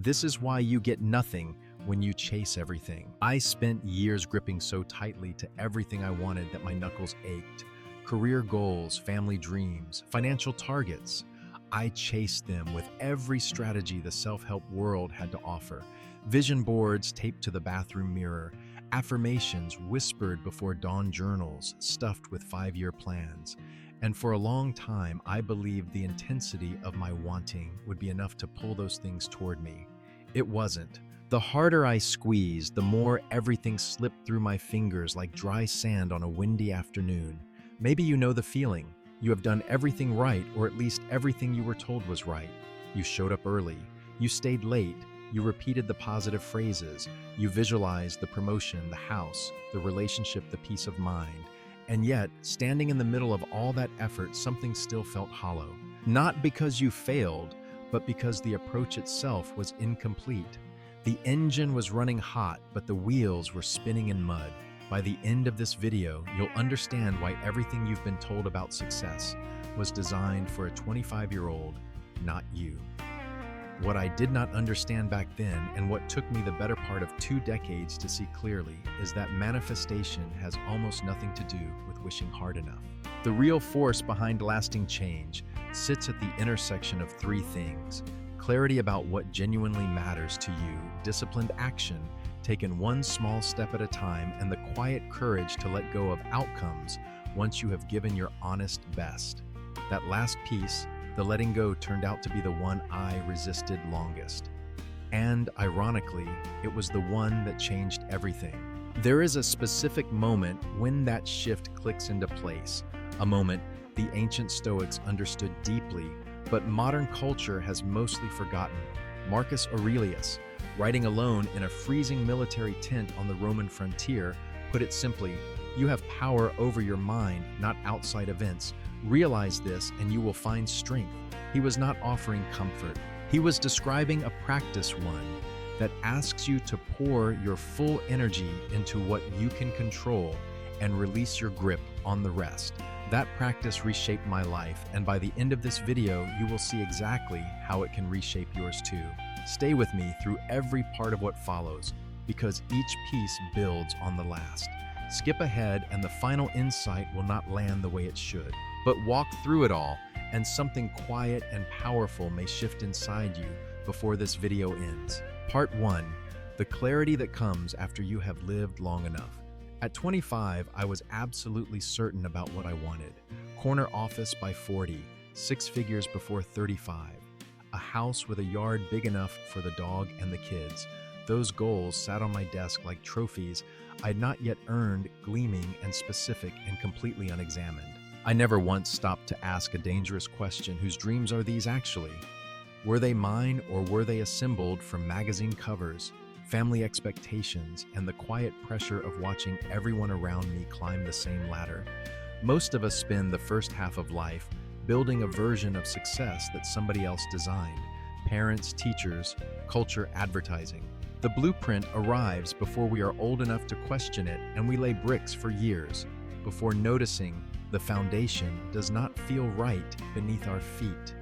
This is why you get nothing when you chase everything. I spent years gripping so tightly to everything I wanted that my knuckles ached. Career goals, family dreams, financial targets. I chased them with every strategy the self-help world had to offer. Vision boards taped to the bathroom mirror, affirmations whispered before dawn journals stuffed with 5-year plans. And for a long time, I believed the intensity of my wanting would be enough to pull those things toward me. It wasn't. The harder I squeezed, the more everything slipped through my fingers like dry sand on a windy afternoon. Maybe you know the feeling. You have done everything right, or at least everything you were told was right. You showed up early. You stayed late. You repeated the positive phrases. You visualized the promotion, the house, the relationship, the peace of mind. And yet, standing in the middle of all that effort, something still felt hollow. Not because you failed, but because the approach itself was incomplete. The engine was running hot, but the wheels were spinning in mud. By the end of this video, you'll understand why everything you've been told about success was designed for a 25-year-old, not you. What I did not understand back then, and what took me the better part of 2 decades to see clearly, is that manifestation has almost nothing to do with wishing hard enough. The real force behind lasting change sits at the intersection of 3 things: clarity about what genuinely matters to you, disciplined action, taken one small step at a time, and the quiet courage to let go of outcomes once you have given your honest best. That last piece, the letting go, turned out to be the one I resisted longest. And ironically, it was the one that changed everything. There is a specific moment when that shift clicks into place, a moment the ancient Stoics understood deeply, but modern culture has mostly forgotten. Marcus Aurelius, writing alone in a freezing military tent on the Roman frontier, put it simply, "You have power over your mind, not outside events. Realize this and you will find strength." He was not offering comfort. He was describing a practice, one that asks you to pour your full energy into what you can control and release your grip on the rest. That practice reshaped my life, and by the end of this video, you will see exactly how it can reshape yours too. Stay with me through every part of what follows, because each piece builds on the last. Skip ahead and the final insight will not land the way it should. But walk through it all, and something quiet and powerful may shift inside you before this video ends. Part 1. The clarity that comes after you have lived long enough. At 25, I was absolutely certain about what I wanted. Corner office by 40, 6 figures before 35. A house with a yard big enough for the dog and the kids. Those goals sat on my desk like trophies I'd not yet earned, gleaming and specific and completely unexamined. I never once stopped to ask a dangerous question: whose dreams are these actually? Were they mine, or were they assembled from magazine covers, family expectations, and the quiet pressure of watching everyone around me climb the same ladder? Most of us spend the first half of life building a version of success that somebody else designed. Parents, teachers, culture, advertising. The blueprint arrives before we are old enough to question it, and we lay bricks for years before noticing the foundation does not feel right beneath our feet.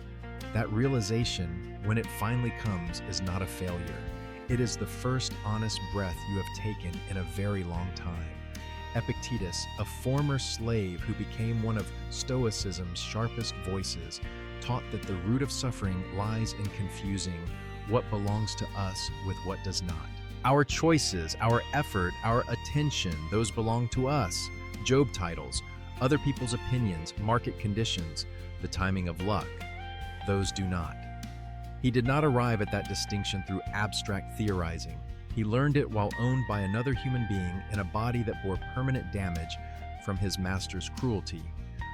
That realization, when it finally comes, is not a failure. It is the first honest breath you have taken in a very long time. Epictetus, a former slave who became one of Stoicism's sharpest voices, taught that the root of suffering lies in confusing what belongs to us with what does not. Our choices, our effort, our attention, those belong to us. Job titles, other people's opinions, market conditions, the timing of luck, those do not. He did not arrive at that distinction through abstract theorizing. He learned it while owned by another human being in a body that bore permanent damage from his master's cruelty.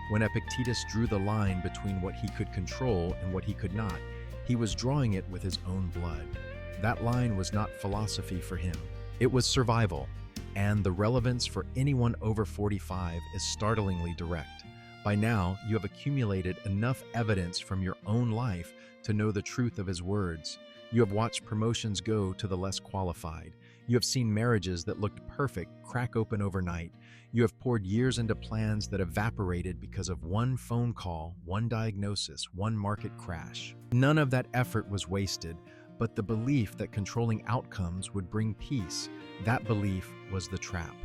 When Epictetus drew the line between what he could control and what he could not, he was drawing it with his own blood. That line was not philosophy for him. It was survival. And the relevance for anyone over 45 is startlingly direct. By now, you have accumulated enough evidence from your own life to know the truth of his words. You have watched promotions go to the less qualified. You have seen marriages that looked perfect crack open overnight. You have poured years into plans that evaporated because of one phone call, one diagnosis, one market crash. None of that effort was wasted, but the belief that controlling outcomes would bring peace, that belief was the trap.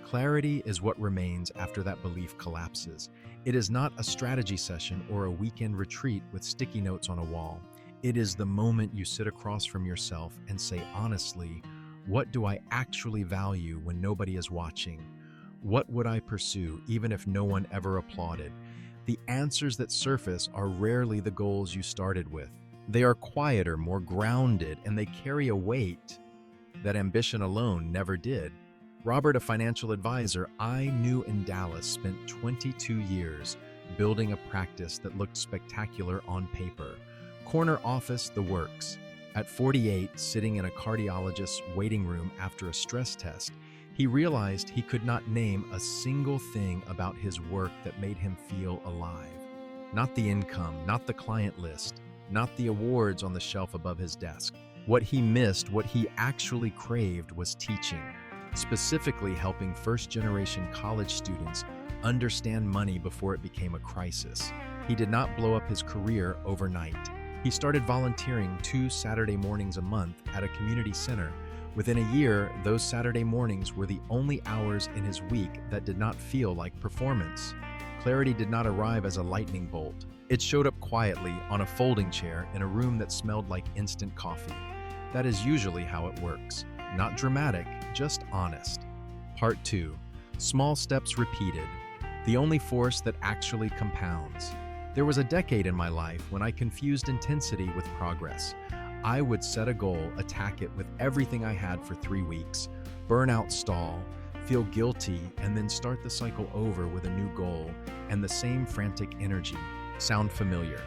Clarity is what remains after that belief collapses. It is not a strategy session or a weekend retreat with sticky notes on a wall. It is the moment you sit across from yourself and say honestly, what do I actually value when nobody is watching? What would I pursue even if no one ever applauded? The answers that surface are rarely the goals you started with. They are quieter, more grounded, and they carry a weight that ambition alone never did. Robert, a financial advisor I knew in Dallas, spent 22 years building a practice that looked spectacular on paper. Corner office, the works. At 48, sitting in a cardiologist's waiting room after a stress test, he realized he could not name a single thing about his work that made him feel alive. Not the income, not the client list, not the awards on the shelf above his desk. What he missed, what he actually craved, was teaching, specifically helping first-generation college students understand money before it became a crisis. He did not blow up his career overnight. He started volunteering 2 Saturday mornings a month at a community center. Within a year, those Saturday mornings were the only hours in his week that did not feel like performance. Clarity did not arrive as a lightning bolt. It showed up quietly on a folding chair in a room that smelled like instant coffee. That is usually how it works. Not dramatic, just honest. Part 2. Small steps repeated. The only force that actually compounds. There was a decade in my life when I confused intensity with progress. I would set a goal, attack it with everything I had for 3 weeks, burn out, stall, feel guilty, and then start the cycle over with a new goal and the same frantic energy. Sound familiar?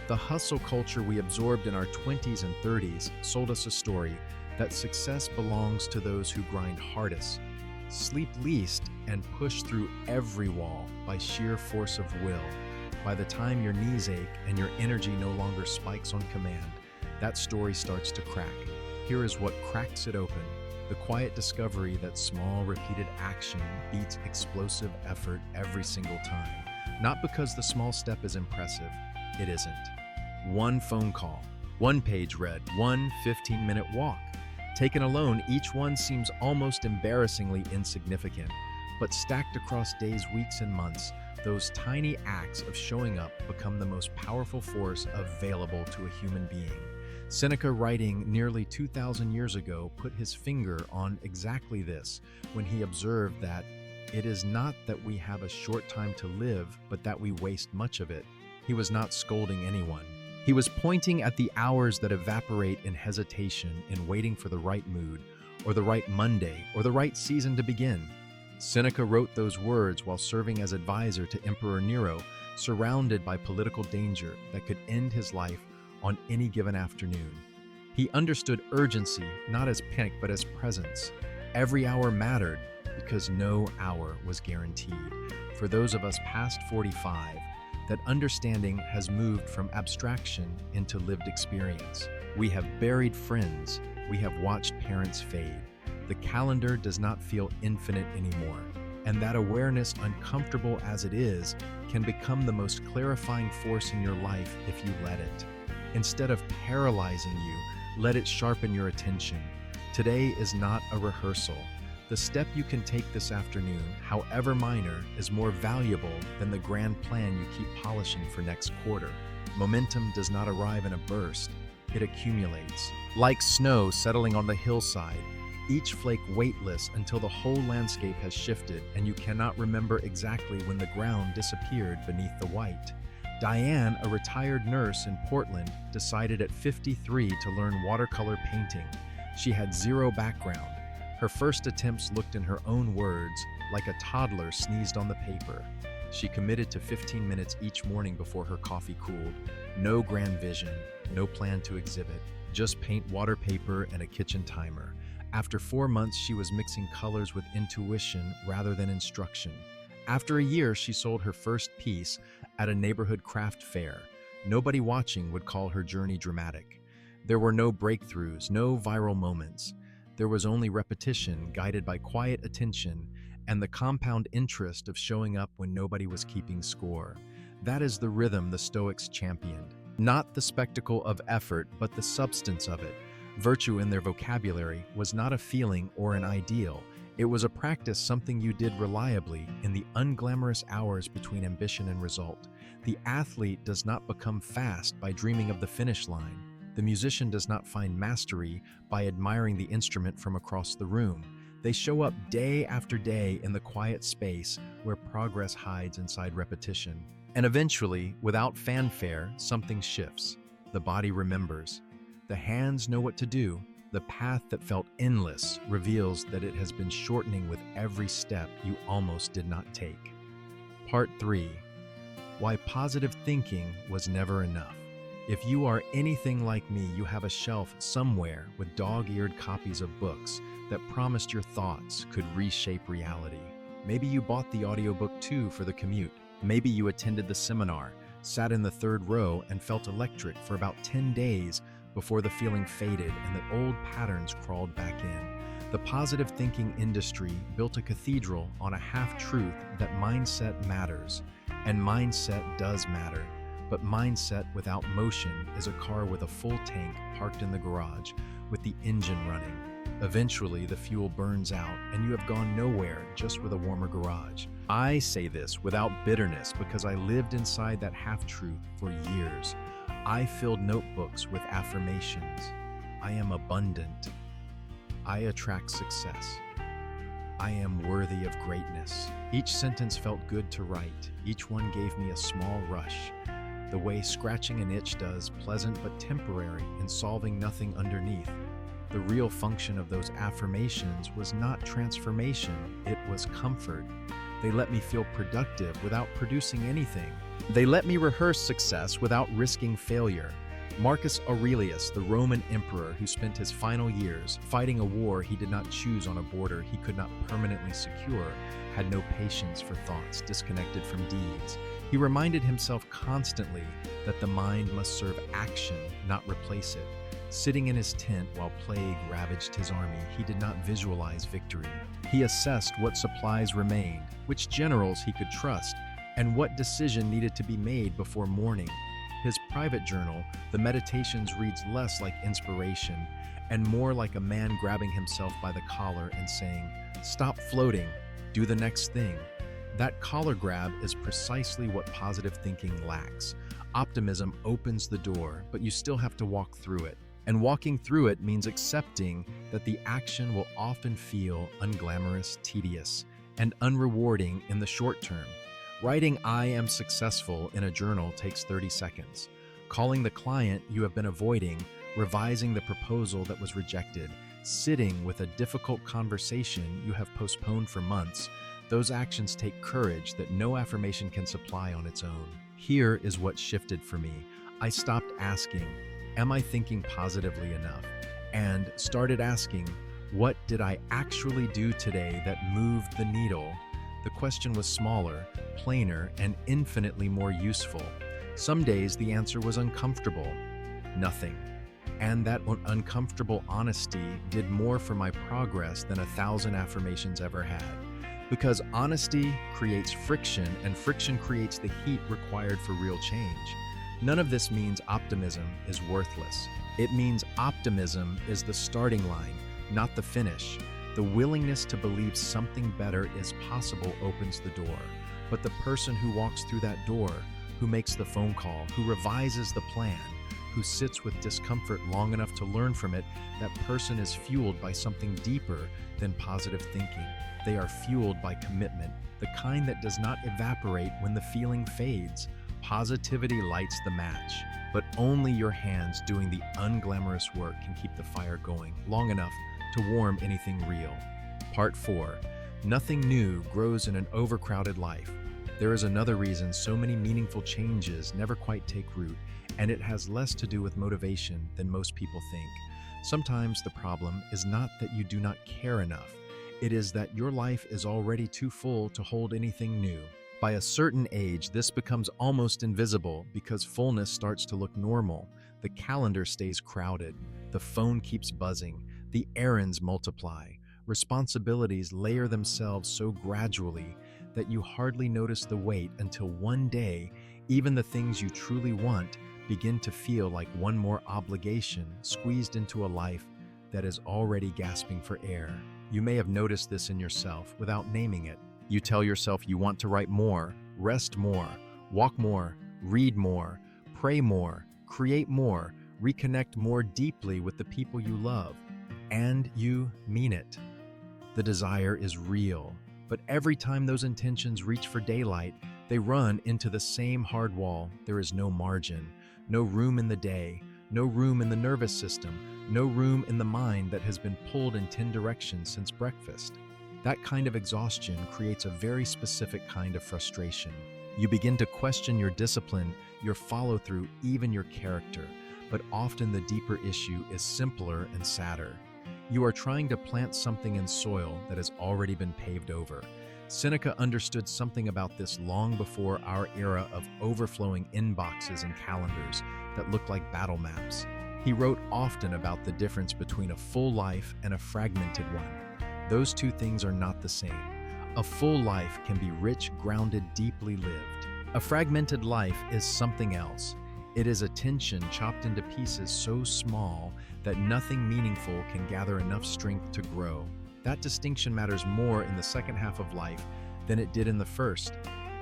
The hustle culture we absorbed in our 20s and 30s sold us a story that success belongs to those who grind hardest, sleep least, and push through every wall by sheer force of will. By the time your knees ache and your energy no longer spikes on command, that story starts to crack. Here is what cracks it open: the quiet discovery that small, repeated action beats explosive effort every single time. Not because the small step is impressive, it isn't. One phone call, one page read, one 15-minute walk. Taken alone, each one seems almost embarrassingly insignificant, but stacked across days, weeks, and months, those tiny acts of showing up become the most powerful force available to a human being. Seneca, writing nearly 2,000 years ago, put his finger on exactly this when he observed that it is not that we have a short time to live, but that we waste much of it. He was not scolding anyone. He was pointing at the hours that evaporate in hesitation, in waiting for the right mood, or the right Monday, or the right season to begin. Seneca wrote those words while serving as advisor to Emperor Nero, surrounded by political danger that could end his life on any given afternoon. He understood urgency not as panic but as presence. Every hour mattered because no hour was guaranteed. For those of us past 45, that understanding has moved from abstraction into lived experience. We have buried friends. We have watched parents fade. The calendar does not feel infinite anymore. And that awareness, uncomfortable as it is, can become the most clarifying force in your life if you let it. Instead of paralyzing you, let it sharpen your attention. Today is not a rehearsal. The step you can take this afternoon, however minor, is more valuable than the grand plan you keep polishing for next quarter. Momentum does not arrive in a burst. It accumulates. Like snow settling on the hillside, each flake weightless until the whole landscape has shifted and you cannot remember exactly when the ground disappeared beneath the white. Diane, a retired nurse in Portland, decided at 53 to learn watercolor painting. She had zero background. Her first attempts looked, in her own words, like a toddler sneezed on the paper. She committed to 15 minutes each morning before her coffee cooled. No grand vision, no plan to exhibit, just paint, water, paper, and a kitchen timer. After 4 months, she was mixing colors with intuition rather than instruction. After a year, she sold her first piece at a neighborhood craft fair. Nobody watching would call her journey dramatic. There were no breakthroughs, no viral moments. There was only repetition, guided by quiet attention and the compound interest of showing up when nobody was keeping score. That is the rhythm the Stoics championed. Not the spectacle of effort, but the substance of it. Virtue in their vocabulary was not a feeling or an ideal. It was a practice, something you did reliably in the unglamorous hours between ambition and result. The athlete does not become fast by dreaming of the finish line. The musician does not find mastery by admiring the instrument from across the room. They show up day after day in the quiet space where progress hides inside repetition. And eventually, without fanfare, something shifts. The body remembers. The hands know what to do. The path that felt endless reveals that it has been shortening with every step you almost did not take. Part 3. Why positive thinking was never enough. If you are anything like me, you have a shelf somewhere with dog-eared copies of books that promised your thoughts could reshape reality. Maybe you bought the audiobook too for the commute. Maybe you attended the seminar, sat in the third row, and felt electric for about 10 days before the feeling faded and the old patterns crawled back in. The positive thinking industry built a cathedral on a half-truth that mindset matters. And mindset does matter. But mindset without motion is a car with a full tank parked in the garage with the engine running. Eventually, the fuel burns out and you have gone nowhere just with a warmer garage. I say this without bitterness because I lived inside that half-truth for years. I filled notebooks with affirmations. I am abundant. I attract success. I am worthy of greatness. Each sentence felt good to write. Each one gave me a small rush. The way scratching an itch does, pleasant but temporary, and solving nothing underneath. The real function of those affirmations was not transformation, it was comfort. They let me feel productive without producing anything. They let me rehearse success without risking failure. Marcus Aurelius, the Roman emperor who spent his final years fighting a war he did not choose on a border he could not permanently secure, had no patience for thoughts disconnected from deeds. He reminded himself constantly that the mind must serve action, not replace it. Sitting in his tent while plague ravaged his army, he did not visualize victory. He assessed what supplies remained, which generals he could trust, and what decision needed to be made before morning. His private journal, the Meditations, reads less like inspiration and more like a man grabbing himself by the collar and saying, "Stop floating, do the next thing." That collar grab is precisely what positive thinking lacks. Optimism opens the door, but you still have to walk through it. And walking through it means accepting that the action will often feel unglamorous, tedious, and unrewarding in the short term. Writing "I am successful" in a journal takes 30 seconds. Calling the client you have been avoiding, revising the proposal that was rejected, sitting with a difficult conversation you have postponed for months, those actions take courage that no affirmation can supply on its own. Here is what shifted for me. I stopped asking, "Am I thinking positively enough?" and started asking, "What did I actually do today that moved the needle?" The question was smaller, plainer, and infinitely more useful. Some days the answer was uncomfortable. Nothing. And that uncomfortable honesty did more for my progress than 1,000 affirmations ever had. Because honesty creates friction, and friction creates the heat required for real change. None of this means optimism is worthless. It means optimism is the starting line, not the finish. The willingness to believe something better is possible opens the door. But the person who walks through that door, who makes the phone call, who revises the plan, who sits with discomfort long enough to learn from it, that person is fueled by something deeper than positive thinking. They are fueled by commitment, the kind that does not evaporate when the feeling fades. Positivity lights the match, but only your hands doing the unglamorous work can keep the fire going long enough to warm anything real. Part 4. Nothing new grows in an overcrowded life. There is another reason so many meaningful changes never quite take root, and it has less to do with motivation than most people think. Sometimes the problem is not that you do not care enough. It is that your life is already too full to hold anything new. By a certain age, this becomes almost invisible because fullness starts to look normal. The calendar stays crowded. The phone keeps buzzing. The errands multiply. Responsibilities layer themselves so gradually that you hardly notice the weight until one day, even the things you truly want begin to feel like one more obligation squeezed into a life that is already gasping for air. You may have noticed this in yourself without naming it. You tell yourself you want to write more, rest more, walk more, read more, pray more, create more, reconnect more deeply with the people you love, and you mean it. The desire is real, but every time those intentions reach for daylight, they run into the same hard wall. There is no margin, no room in the day, no room in the nervous system, no room in the mind that has been pulled in 10 directions since breakfast. That kind of exhaustion creates a very specific kind of frustration. You begin to question your discipline, your follow-through, even your character. But often the deeper issue is simpler and sadder. You are trying to plant something in soil that has already been paved over. Seneca understood something about this long before our era of overflowing inboxes and calendars that looked like battle maps. He wrote often about the difference between a full life and a fragmented one. Those two things are not the same. A full life can be rich, grounded, deeply lived. A fragmented life is something else. It is attention chopped into pieces so small that nothing meaningful can gather enough strength to grow. That distinction matters more in the second half of life than it did in the first.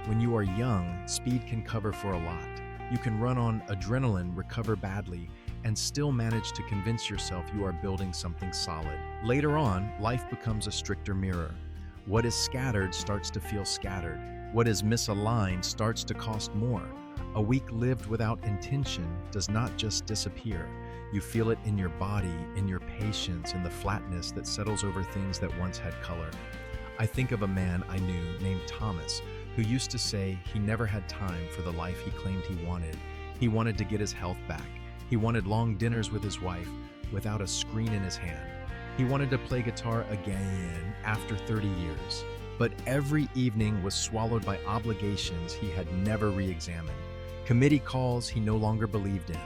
When you are young, speed can cover for a lot. You can run on adrenaline, recover badly, and still manage to convince yourself you are building something solid. Later on, life becomes a stricter mirror. What is scattered starts to feel scattered. What is misaligned starts to cost more. A week lived without intention does not just disappear. You feel it in your body, in your patience, in the flatness that settles over things that once had color. I think of a man I knew named Thomas, who used to say he never had time for the life he claimed he wanted. He wanted to get his health back. He wanted long dinners with his wife without a screen in his hand. He wanted to play guitar again after 30 years. But every evening was swallowed by obligations he had never re-examined. Committee calls he no longer believed in.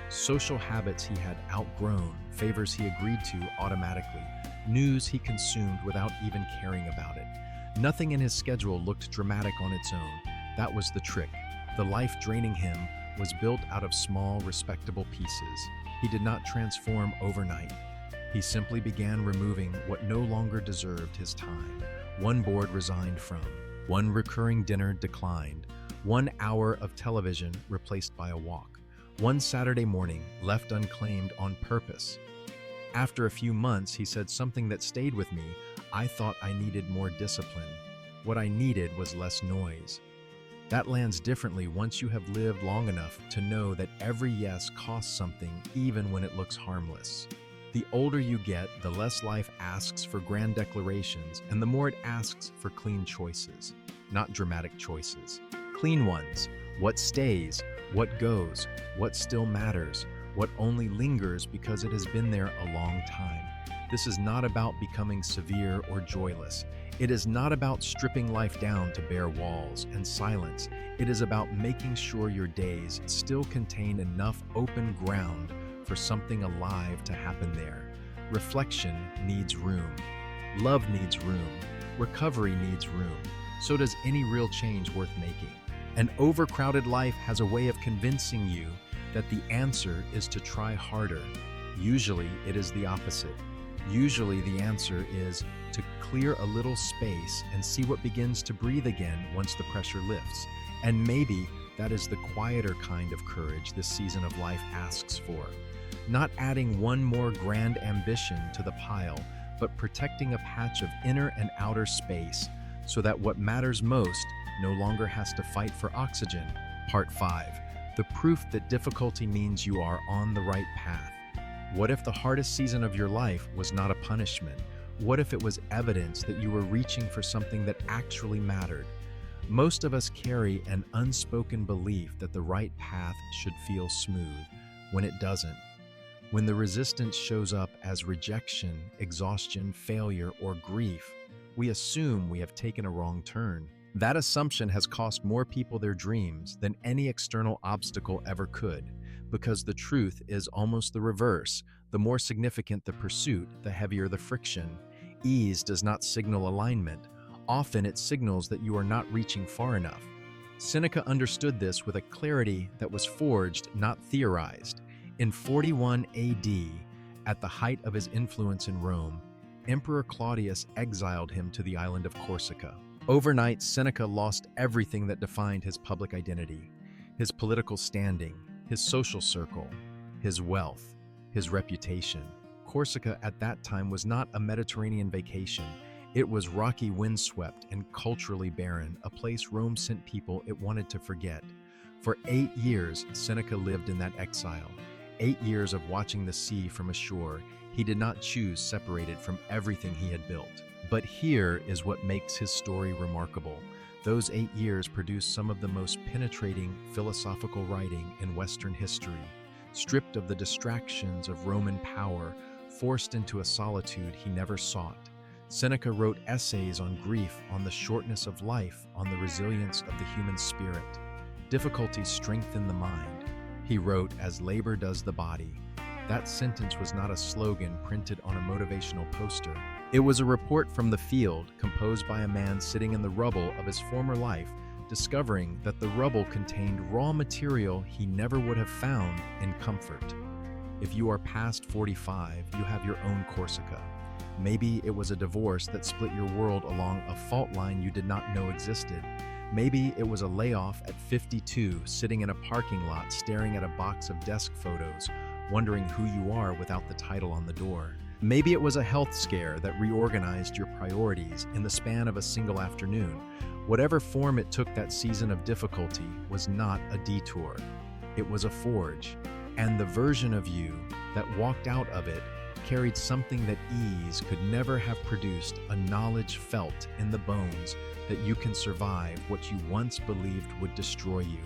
Social habits he had outgrown, favors he agreed to automatically, news he consumed without even caring about it. Nothing in his schedule looked dramatic on its own. That was the trick. The life draining him was built out of small, respectable pieces. He did not transform overnight. He simply began removing what no longer deserved his time. One board resigned from, one recurring dinner declined, 1 hour of television replaced by a walk, one Saturday morning left unclaimed on purpose. After a few months, he said something that stayed with me. I thought I needed more discipline. What I needed was less noise. That lands differently once you have lived long enough to know that every yes costs something, even when it looks harmless. The older you get, the less life asks for grand declarations, and the more it asks for clean choices, not dramatic choices. Clean ones. What stays, what goes, what still matters, what only lingers because it has been there a long time. This is not about becoming severe or joyless. It is not about stripping life down to bare walls and silence. It is about making sure your days still contain enough open ground for something alive to happen there. Reflection needs room. Love needs room. Recovery needs room. So does any real change worth making. An overcrowded life has a way of convincing you that the answer is to try harder. Usually, it is the opposite. Usually, the answer is to clear a little space and see what begins to breathe again once the pressure lifts. And maybe that is the quieter kind of courage this season of life asks for. Not adding one more grand ambition to the pile, but protecting a patch of inner and outer space so that what matters most no longer has to fight for oxygen. Part 5. The proof that difficulty means you are on the right path. What if the hardest season of your life was not a punishment? What if it was evidence that you were reaching for something that actually mattered? Most of us carry an unspoken belief that the right path should feel smooth, when it doesn't. When the resistance shows up as rejection, exhaustion, failure, or grief, we assume we have taken a wrong turn. That assumption has cost more people their dreams than any external obstacle ever could, because the truth is almost the reverse. The more significant the pursuit, the heavier the friction. Ease does not signal alignment. Often it signals that you are not reaching far enough. Seneca understood this with a clarity that was forged, not theorized. In 41 AD, at the height of his influence in Rome, Emperor Claudius exiled him to the island of Corsica. Overnight, Seneca lost everything that defined his public identity: his political standing, his social circle, his wealth, his reputation. Corsica at that time was not a Mediterranean vacation. It was rocky, windswept, and culturally barren, a place Rome sent people it wanted to forget. For 8 years, Seneca lived in that exile. 8 years of watching the sea from ashore. He did not choose separated from everything he had built. But here is what makes his story remarkable. Those 8 years produced some of the most penetrating philosophical writing in Western history. Stripped of the distractions of Roman power, forced into a solitude he never sought, Seneca wrote essays on grief, on the shortness of life, on the resilience of the human spirit. Difficulties strengthen the mind. He wrote, "As labor does the body." That sentence was not a slogan printed on a motivational poster. It was a report from the field, composed by a man sitting in the rubble of his former life, discovering that the rubble contained raw material he never would have found in comfort. If you are past 45, you have your own Corsica. Maybe it was a divorce that split your world along a fault line you did not know existed. Maybe it was a layoff at 52, sitting in a parking lot staring at a box of desk photos, wondering who you are without the title on the door. Maybe it was a health scare that reorganized your priorities in the span of a single afternoon. Whatever form it took, that season of difficulty was not a detour. It was a forge, and the version of you that walked out of it carried something that ease could never have produced, a knowledge felt in the bones that you can survive what you once believed would destroy you.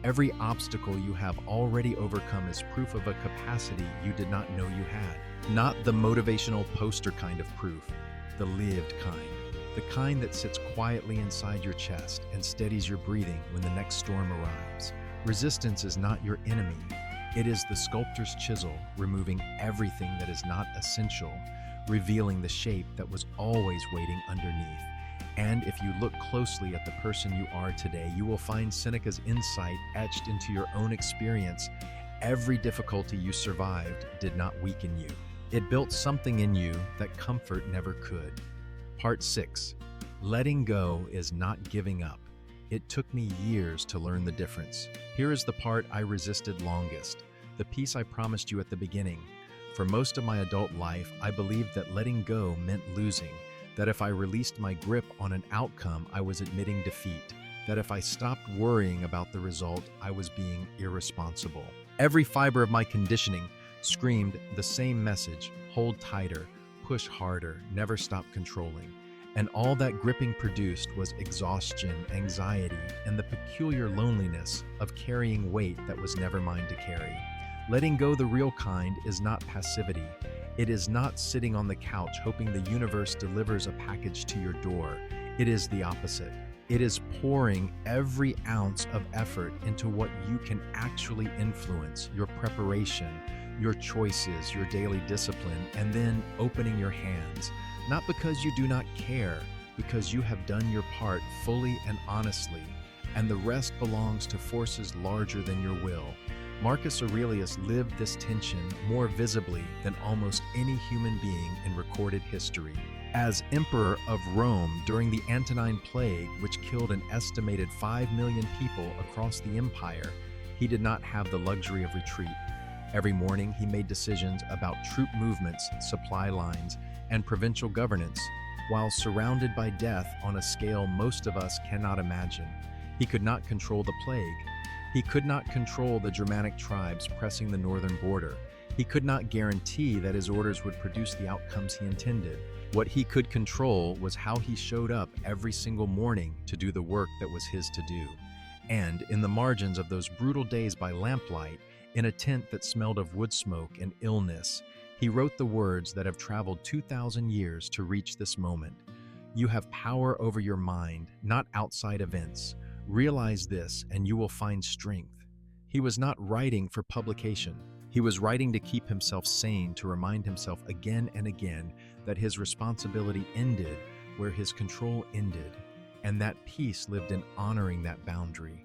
Every obstacle you have already overcome is proof of a capacity you did not know you had. Not the motivational poster kind of proof, the lived kind. The kind that sits quietly inside your chest and steadies your breathing when the next storm arrives. Resistance is not your enemy. It is the sculptor's chisel, removing everything that is not essential, revealing the shape that was always waiting underneath. And if you look closely at the person you are today, you will find Seneca's insight etched into your own experience. Every difficulty you survived did not weaken you. It built something in you that comfort never could. Part 6. Letting go is not giving up. It took me years to learn the difference. Here is the part I resisted longest, the piece I promised you at the beginning. For most of my adult life, I believed that letting go meant losing, that if I released my grip on an outcome, I was admitting defeat, that if I stopped worrying about the result, I was being irresponsible. Every fiber of my conditioning screamed the same message: hold tighter, push harder, never stop controlling. And all that gripping produced was exhaustion, anxiety, and the peculiar loneliness of carrying weight that was never mine to carry. Letting go, the real kind, is not passivity. It is not sitting on the couch hoping the universe delivers a package to your door. It is the opposite. It is pouring every ounce of effort into what you can actually influence: your preparation, your choices, your daily discipline, and then opening your hands. Not because you do not care, because you have done your part fully and honestly, and the rest belongs to forces larger than your will. Marcus Aurelius lived this tension more visibly than almost any human being in recorded history. As emperor of Rome during the Antonine Plague, which killed an estimated 5 million people across the empire, he did not have the luxury of retreat. Every morning, he made decisions about troop movements, supply lines, and provincial governance, while surrounded by death on a scale most of us cannot imagine. He could not control the plague. He could not control the Germanic tribes pressing the northern border. He could not guarantee that his orders would produce the outcomes he intended. What he could control was how he showed up every single morning to do the work that was his to do. And in the margins of those brutal days by lamplight, in a tent that smelled of wood smoke and illness, he wrote the words that have traveled 2,000 years to reach this moment. You have power over your mind, not outside events. Realize this, and you will find strength. He was not writing for publication. He was writing to keep himself sane, to remind himself again and again that his responsibility ended where his control ended. And that peace lived in honoring that boundary.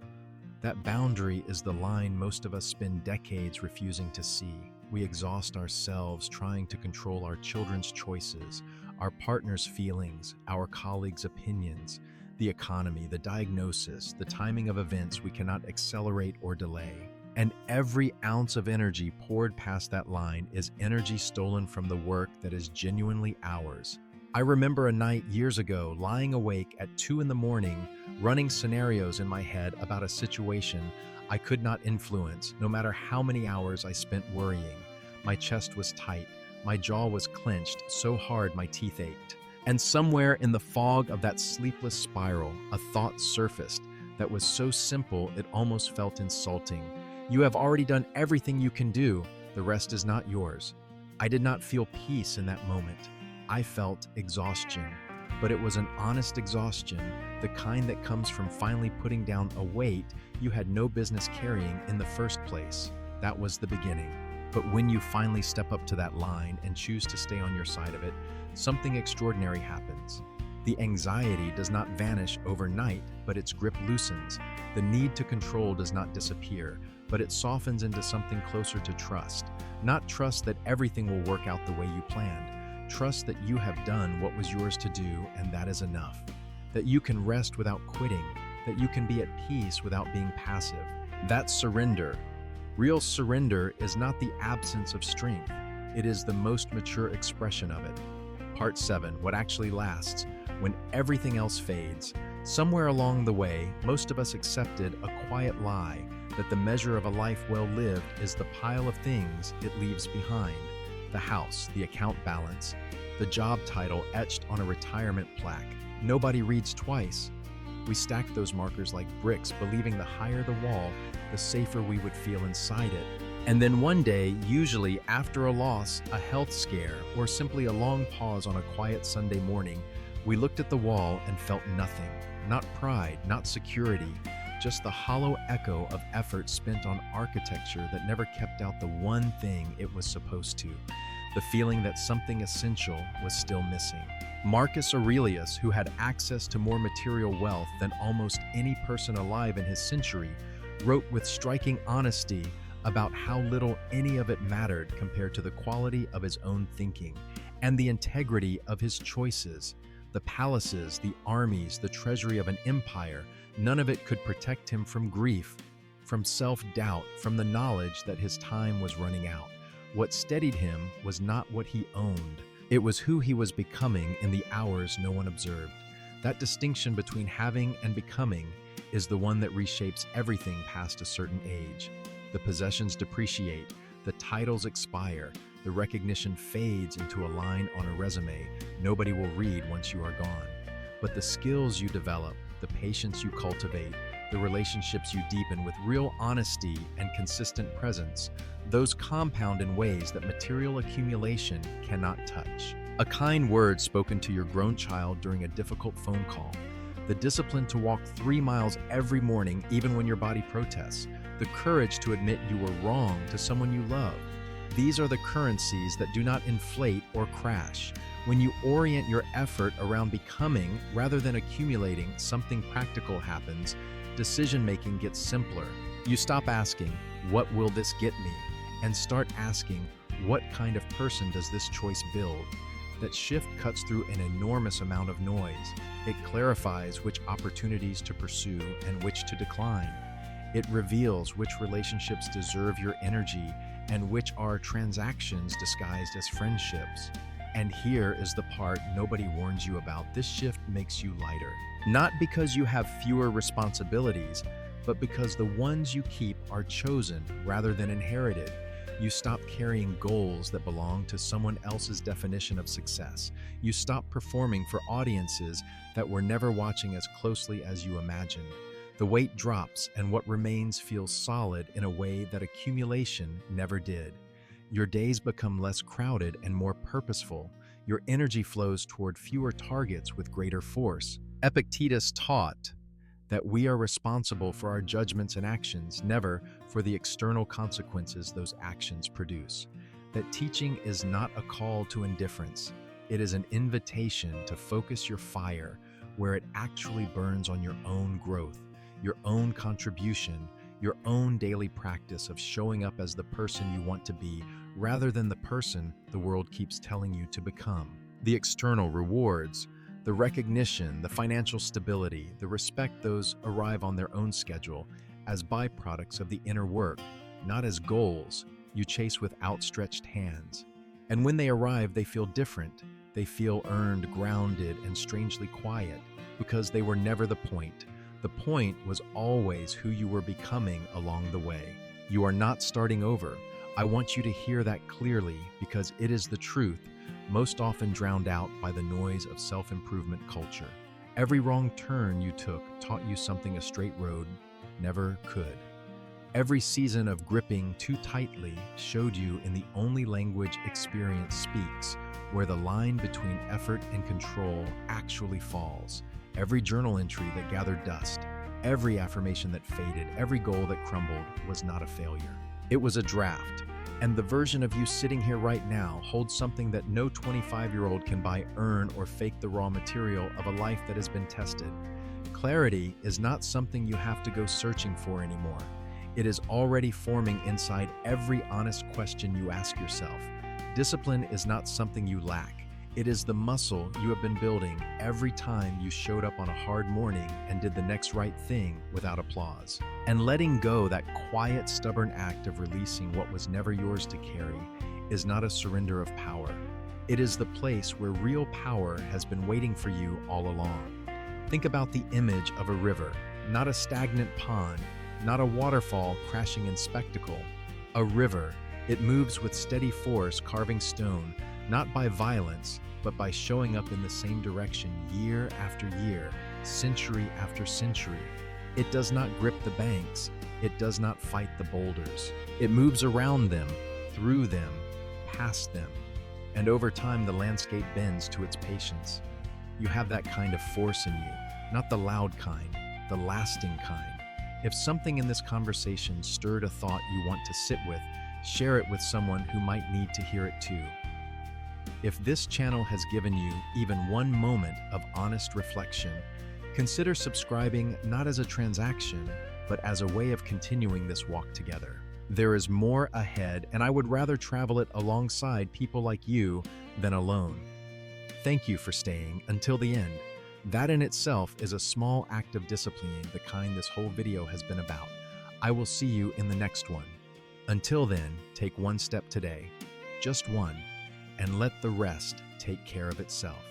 That boundary is the line most of us spend decades refusing to see. We exhaust ourselves trying to control our children's choices, our partner's feelings, our colleagues' opinions, the economy, the diagnosis, the timing of events we cannot accelerate or delay. And every ounce of energy poured past that line is energy stolen from the work that is genuinely ours. I remember a night years ago lying awake at 2 in the morning, running scenarios in my head about a situation I could not influence, no matter how many hours I spent worrying. My chest was tight, my jaw was clenched so hard my teeth ached. And somewhere in the fog of that sleepless spiral, a thought surfaced that was so simple it almost felt insulting. You have already done everything you can do. The rest is not yours. I did not feel peace in that moment. I felt exhaustion, but it was an honest exhaustion, the kind that comes from finally putting down a weight you had no business carrying in the first place. That was the beginning. But when you finally step up to that line and choose to stay on your side of it, something extraordinary happens. The anxiety does not vanish overnight, but its grip loosens. The need to control does not disappear, but it softens into something closer to trust. Not trust that everything will work out the way you planned. Trust that you have done what was yours to do, and that is enough. That you can rest without quitting. That you can be at peace without being passive. That's surrender. Real surrender is not the absence of strength. It is the most mature expression of it. Part 7, what actually lasts, when everything else fades. Somewhere along the way, most of us accepted a quiet lie that the measure of a life well lived is the pile of things it leaves behind. The house, the account balance, the job title etched on a retirement plaque. Nobody reads twice. We stacked those markers like bricks, believing the higher the wall, the safer we would feel inside it. And then one day, usually after a loss, a health scare, or simply a long pause on a quiet Sunday morning, we looked at the wall and felt nothing. Not pride, not security, just the hollow echo of effort spent on architecture that never kept out the one thing it was supposed to. The feeling that something essential was still missing. Marcus Aurelius, who had access to more material wealth than almost any person alive in his century, wrote with striking honesty about how little any of it mattered compared to the quality of his own thinking and the integrity of his choices. The palaces, the armies, the treasury of an empire, none of it could protect him from grief, from self-doubt, from the knowledge that his time was running out. What steadied him was not what he owned. It was who he was becoming in the hours no one observed. That distinction between having and becoming is the one that reshapes everything past a certain age. The possessions depreciate, the titles expire, the recognition fades into a line on a resume nobody will read once you are gone. But the skills you develop, the patience you cultivate, the relationships you deepen with real honesty and consistent presence, those compound in ways that material accumulation cannot touch. A kind word spoken to your grown child during a difficult phone call, the discipline to walk 3 miles every morning even when your body protests, the courage to admit you were wrong to someone you love. These are the currencies that do not inflate or crash. When you orient your effort around becoming rather than accumulating, something practical happens. Decision-making gets simpler. You stop asking, "What will this get me?" and start asking, "What kind of person does this choice build?" That shift cuts through an enormous amount of noise. It clarifies which opportunities to pursue and which to decline. It reveals which relationships deserve your energy and which are transactions disguised as friendships. And here is the part nobody warns you about. This shift makes you lighter. Not because you have fewer responsibilities, but because the ones you keep are chosen rather than inherited. You stop carrying goals that belong to someone else's definition of success. You stop performing for audiences that were never watching as closely as you imagined. The weight drops, and what remains feels solid in a way that accumulation never did. Your days become less crowded and more purposeful. Your energy flows toward fewer targets with greater force. Epictetus taught that we are responsible for our judgments and actions, never for the external consequences those actions produce. That teaching is not a call to indifference. It is an invitation to focus your fire where it actually burns on your own growth, your own contribution, your own daily practice of showing up as the person you want to be rather than the person the world keeps telling you to become. The external rewards, the recognition, the financial stability, the respect, those arrive on their own schedule as byproducts of the inner work, not as goals you chase with outstretched hands. And when they arrive, they feel different. They feel earned, grounded, and strangely quiet because they were never the point. The point was always who you were becoming along the way. You are not starting over. I want you to hear that clearly because it is the truth, most often drowned out by the noise of self-improvement culture. Every wrong turn you took taught you something a straight road never could. Every season of gripping too tightly showed you in the only language experience speaks, where the line between effort and control actually falls. Every journal entry that gathered dust, every affirmation that faded, every goal that crumbled was not a failure. It was a draft. And the version of you sitting here right now holds something that no 25-year-old can buy, earn, or fake the raw material of a life that has been tested. Clarity is not something you have to go searching for anymore. It is already forming inside every honest question you ask yourself. Discipline is not something you lack. It is the muscle you have been building every time you showed up on a hard morning and did the next right thing without applause. And letting go, that quiet, stubborn act of releasing what was never yours to carry, is not a surrender of power. It is the place where real power has been waiting for you all along. Think about the image of a river, not a stagnant pond, not a waterfall crashing in spectacle. A river, it moves with steady force, carving stone, not by violence, but by showing up in the same direction year after year, century after century. It does not grip the banks. It does not fight the boulders. It moves around them, through them, past them. And over time, the landscape bends to its patience. You have that kind of force in you, not the loud kind, the lasting kind. If something in this conversation stirred a thought you want to sit with, share it with someone who might need to hear it too. If this channel has given you even one moment of honest reflection, consider subscribing not as a transaction, but as a way of continuing this walk together. There is more ahead, and I would rather travel it alongside people like you than alone. Thank you for staying until the end. That in itself is a small act of disciplining, the kind this whole video has been about. I will see you in the next one. Until then, take one step today, just one, and let the rest take care of itself.